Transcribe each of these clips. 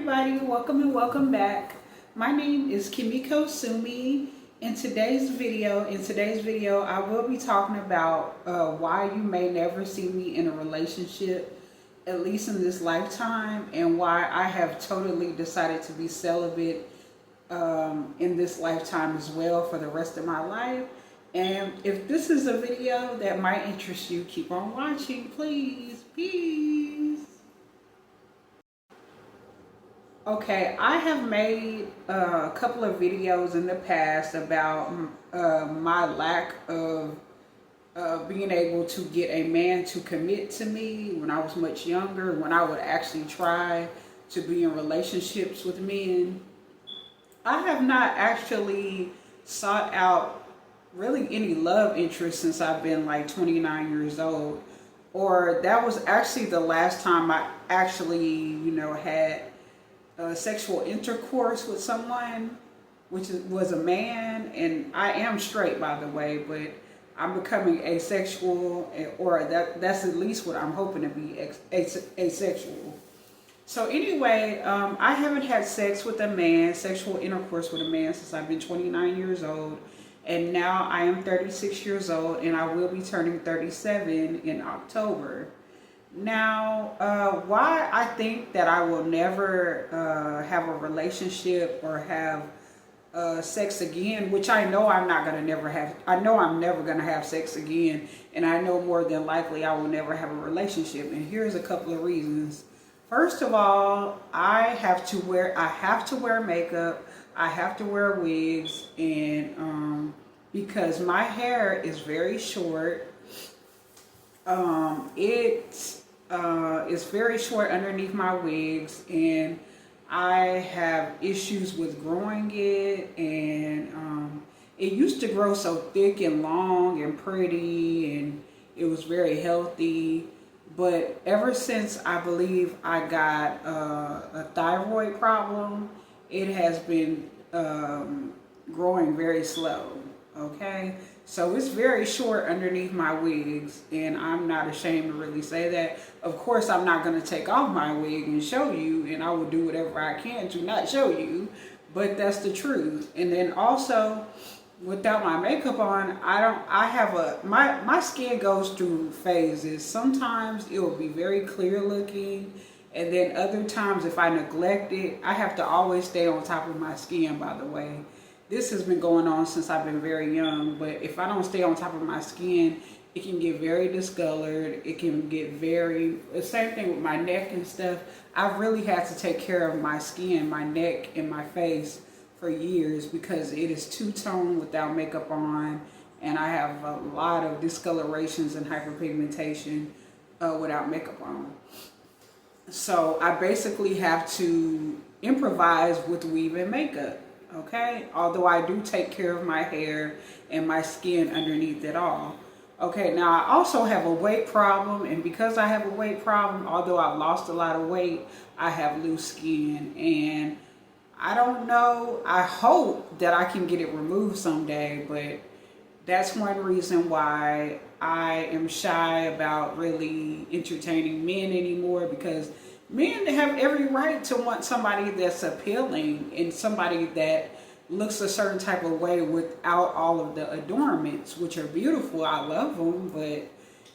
everybody, welcome and welcome back. My name is Kimiko Sumi. In today's video, I will be talking about why you may never see me in a relationship, at least in this lifetime, and why I have totally decided to be celibate in this lifetime as well for the rest of my life. And if this is a video that might interest you, keep on watching, please. Peace. Okay, I have made a couple of videos in the past about my lack of being able to get a man to commit to me when I was much younger, when I would actually try to be in relationships with men. I have not actually sought out really any love interest since I've been like 29 years old. Or that was actually the last time I actually, had sexual intercourse with someone, which was a man. And I am straight, by the way, but I'm becoming asexual, or that's at least what I'm hoping to be, asexual. So anyway, I haven't had sex with a man, sexual intercourse with a man, since I've been 29 years old. And now I am 36 years old, and I will be turning 37 in October. Now, why I think that I will never have a relationship or have sex again, which I know I'm not going to never have. I know I'm never going to have sex again, and I know more than likely I will never have a relationship. And here's a couple of reasons. First of all, I have to wear makeup. I have to wear wigs, and because my hair is very short, it's very short underneath my wigs, and I have issues with growing it, and it used to grow so thick and long and pretty, and it was very healthy. But ever since I believe I got a thyroid problem, it has been growing very slow. Okay, so it's very short underneath my wigs, and I'm not ashamed to really say that. Of course, I'm not going to take off my wig and show you, and I will do whatever I can to not show you, but that's the truth. And then also, without my makeup on, my skin goes through phases. Sometimes it will be very clear looking, and then other times, if I neglect it, I have to always stay on top of my skin, by the way. This has been going on since I've been very young, but if I don't stay on top of my skin, it can get very discolored. It can get the same thing with my neck and stuff. I've really had to take care of my skin, my neck, and my face for years because it is two-tone without makeup on, and I have a lot of discolorations and hyperpigmentation without makeup on. So I basically have to improvise with weave and makeup. Okay, although I do take care of my hair and my skin underneath it all. Okay, now I also have a weight problem, and because I have a weight problem, although I've lost a lot of weight, I have loose skin, and I don't know, I hope that I can get it removed someday, but that's one reason why I am shy about really entertaining men anymore, because men have every right to want somebody that's appealing and somebody that looks a certain type of way without all of the adornments, which are beautiful. I love them, but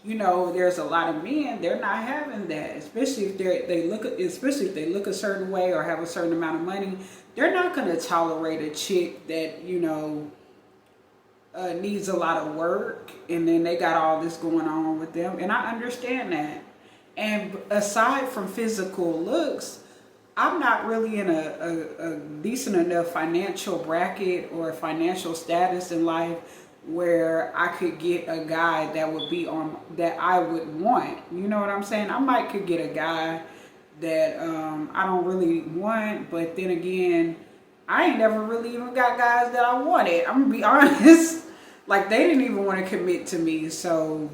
there's a lot of men, they're not having that, especially if they look a certain way or have a certain amount of money. They're not going to tolerate a chick that needs a lot of work, and then they got all this going on with them, and I understand that. And aside from physical looks, I'm not really in a decent enough financial bracket or financial status in life where I could get a guy that would be on, that I would want. You know what I'm saying? I could get a guy that I don't really want, but then again, I ain't never really even got guys that I wanted. I'm gonna be honest. Like, they didn't even want to commit to me, so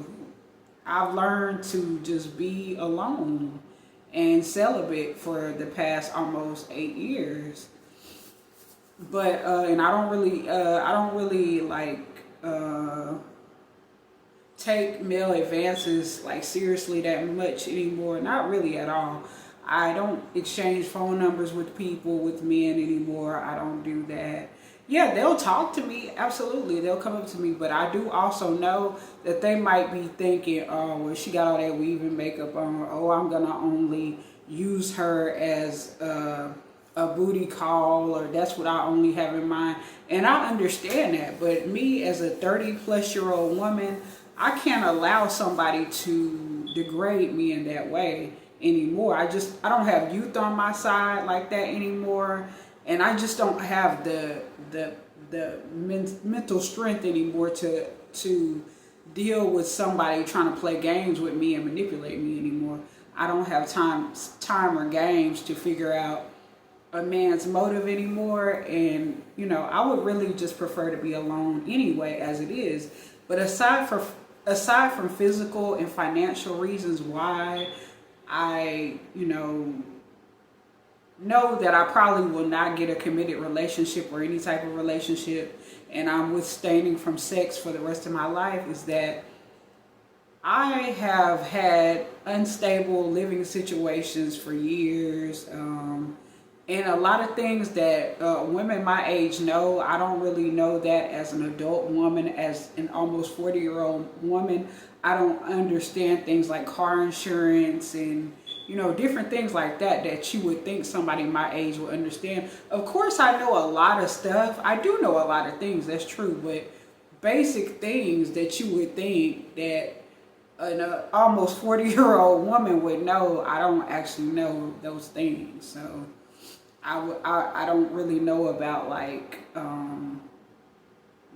I've learned to just be alone and celibate for the past almost 8 years. But and I don't really like take male advances like seriously that much anymore. Not really at all. I don't exchange phone numbers with people, with men anymore. I don't do that. Yeah, they'll talk to me. Absolutely. They'll come up to me. But I do also know that they might be thinking, oh, well, she got all that weave and makeup on. Oh, I'm going to only use her as a booty call, or that's what I only have in mind. And I understand that. But me as a 30-plus-year-old woman, I can't allow somebody to degrade me in that way anymore. I don't have youth on my side like that anymore. And I just don't have the mental strength anymore to deal with somebody trying to play games with me and manipulate me anymore. I don't have time or games to figure out a man's motive anymore. And I would really just prefer to be alone anyway as it is. But aside from physical and financial reasons why I know that I probably will not get a committed relationship or any type of relationship, and I'm withstanding from sex for the rest of my life, is that I have had unstable living situations for years, and a lot of things that women my age know. I don't really know that as an adult woman, as an almost 40-year-old woman. I don't understand things like car insurance and different things like that you would think somebody my age would understand. Of course, I know a lot of stuff. I do know a lot of things, that's true, but basic things that you would think that an almost 40-year-old woman would know, I don't actually know those things. So I don't really know about like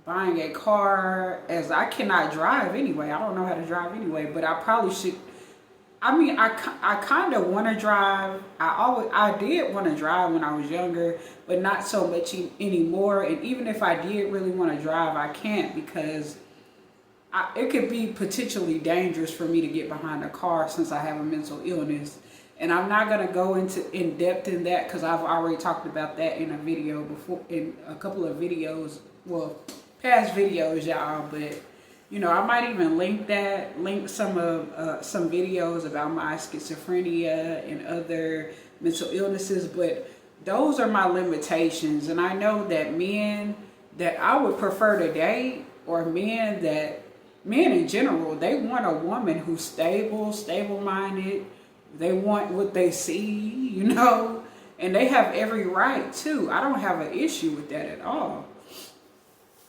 buying a car, as I cannot drive anyway. I don't know how to drive anyway, but I probably should. I mean, I kind of want to drive. I did want to drive when I was younger, but not so much anymore. And even if I did really want to drive, I can't, because it could be potentially dangerous for me to get behind a car since I have a mental illness. And I'm not going to go in depth in that, because I've already talked about that in a video before, in a couple of videos, well, past videos, y'all. But I might even link some videos about my schizophrenia and other mental illnesses. But those are my limitations, and I know that men that I would prefer to date, or men in general, they want a woman who's stable-minded. They want what they see, and they have every right to. I don't have an issue with that at all.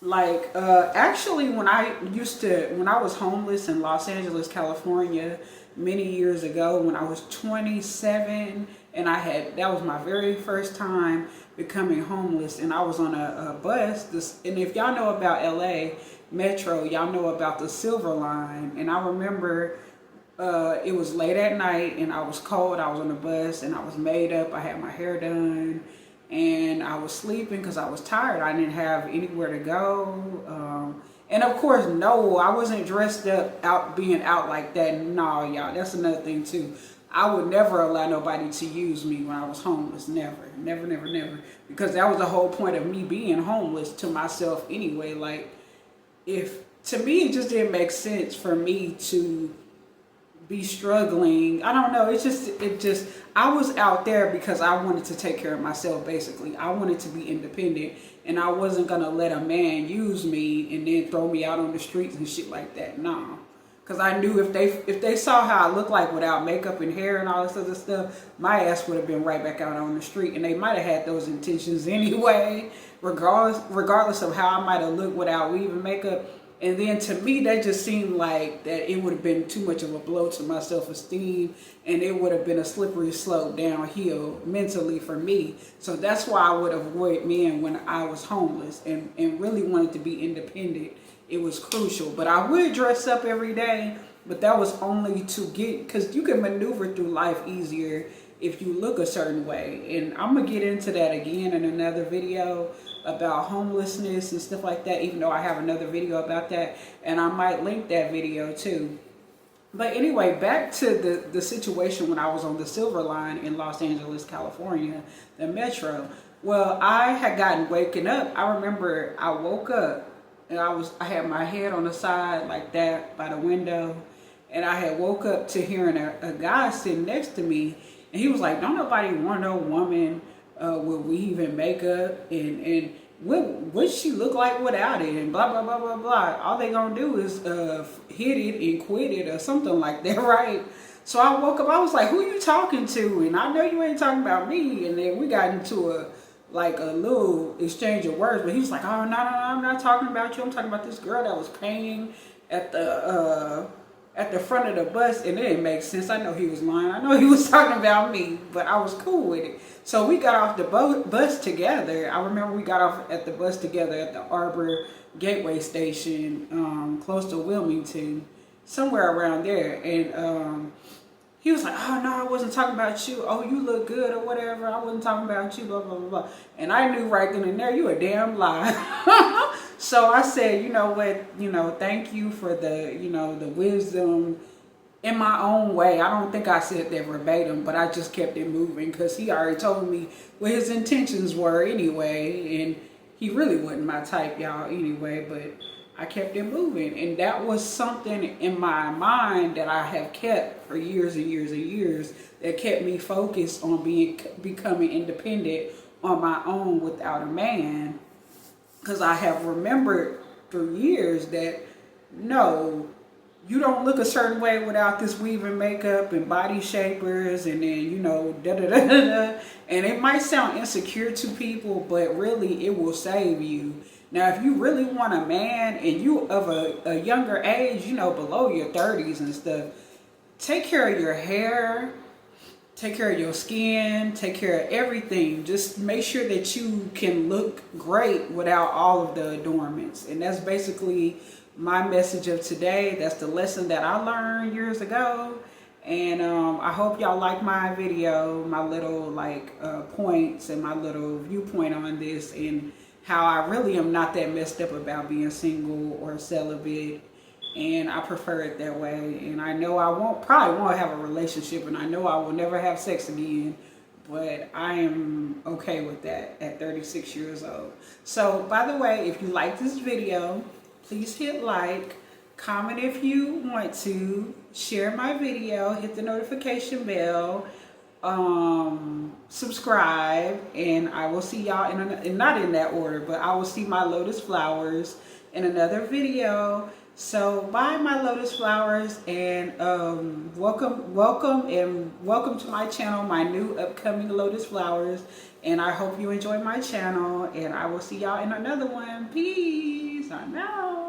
Like, actually, when I was homeless in Los Angeles, California, many years ago, when I was 27, and that was my very first time becoming homeless, and I was on a bus. And if y'all know about LA Metro, y'all know about the Silver Line. And I remember it was late at night, and I was cold. I was on the bus, and I was made up. I had my hair done. And I was sleeping because I was tired. I didn't have anywhere to go. And of course, no, I wasn't dressed up, being out like that. No, y'all, that's another thing too. I would never allow nobody to use me when I was homeless. Never. Because that was the whole point of me being homeless, to myself anyway. Like, to me, it just didn't make sense for me to be struggling. I don't know. I was out there because I wanted to take care of myself, basically. I wanted to be independent, and I wasn't going to let a man use me and then throw me out on the streets and shit like that. No. Because I knew if they saw how I looked like without makeup and hair and all this other stuff, my ass would have been right back out on the street. And they might have had those intentions anyway, regardless of how I might have looked without weave and makeup. And then to me, that just seemed like that it would have been too much of a blow to my self-esteem, and it would have been a slippery slope downhill mentally for me. So that's why I would avoid men when I was homeless and really wanted to be independent. It was crucial. But I would dress up every day, but that was only because you can maneuver through life easier if you look a certain way. And I'm going to get into that again in another video about homelessness and stuff like that, even though I have another video about that, and I might link that video too. But anyway, back to the situation when I was on the Silver Line in Los Angeles, California, the Metro. Well, I had waken up. I remember I woke up, and I had my head on the side like that by the window, and I had woke up to hearing a guy sitting next to me. And he was like, don't nobody want no woman with weave and makeup, and what she look like without it, and blah, blah, blah, blah, blah. All they gonna do is hit it and quit it or something like that, right? So I woke up, I was like, who you talking to? And I know you ain't talking about me. And then we got into a little exchange of words, but he was like, oh, no, I'm not talking about you. I'm talking about this girl that was paying at the front of the bus. And it didn't make sense. I know he was lying. I know he was talking about me, but I was cool with it. So we got off the bus together. I remember we got off at the bus together at the Arbor Gateway Station, close to Wilmington, somewhere around there. And he was like, oh, no, I wasn't talking about you. Oh, you look good or whatever. I wasn't talking about you, blah, blah, blah, blah. And I knew right then and there, you a damn lie. So I said, you know what, thank you for the, the wisdom in my own way. I don't think I said that verbatim, but I just kept it moving because he already told me what his intentions were anyway. And he really wasn't my type, y'all, anyway, but I kept it moving. And that was something in my mind that I have kept for years and years and years that kept me focused on becoming independent on my own without a man. Because I have remembered for years that, no, you don't look a certain way without this weave and makeup and body shapers and then, da da da da da. And it might sound insecure to people, but really it will save you. Now, if you really want a man and you of a younger age, below your 30s and stuff, take care of your hair, take care of your skin, take care of everything. Just make sure that you can look great without all of the adornments. And that's basically my message of today. That's the lesson that I learned years ago. And I hope y'all like my video, my little points and my little viewpoint on this, and how I really am not that messed up about being single or celibate, and I prefer it that way. And I know I probably won't have a relationship, and I know I will never have sex again, but I am okay with that at 36 years old. So, by the way, if you like this video, please hit like, comment if you want to, share my video, hit the notification bell, subscribe, and I will see y'all not in that order, but I will see my lotus flowers in another video. So bye, my lotus flowers, and welcome to my channel, my new upcoming lotus flowers. And I hope you enjoy my channel, and I will see y'all in another one. Peace. I'm out.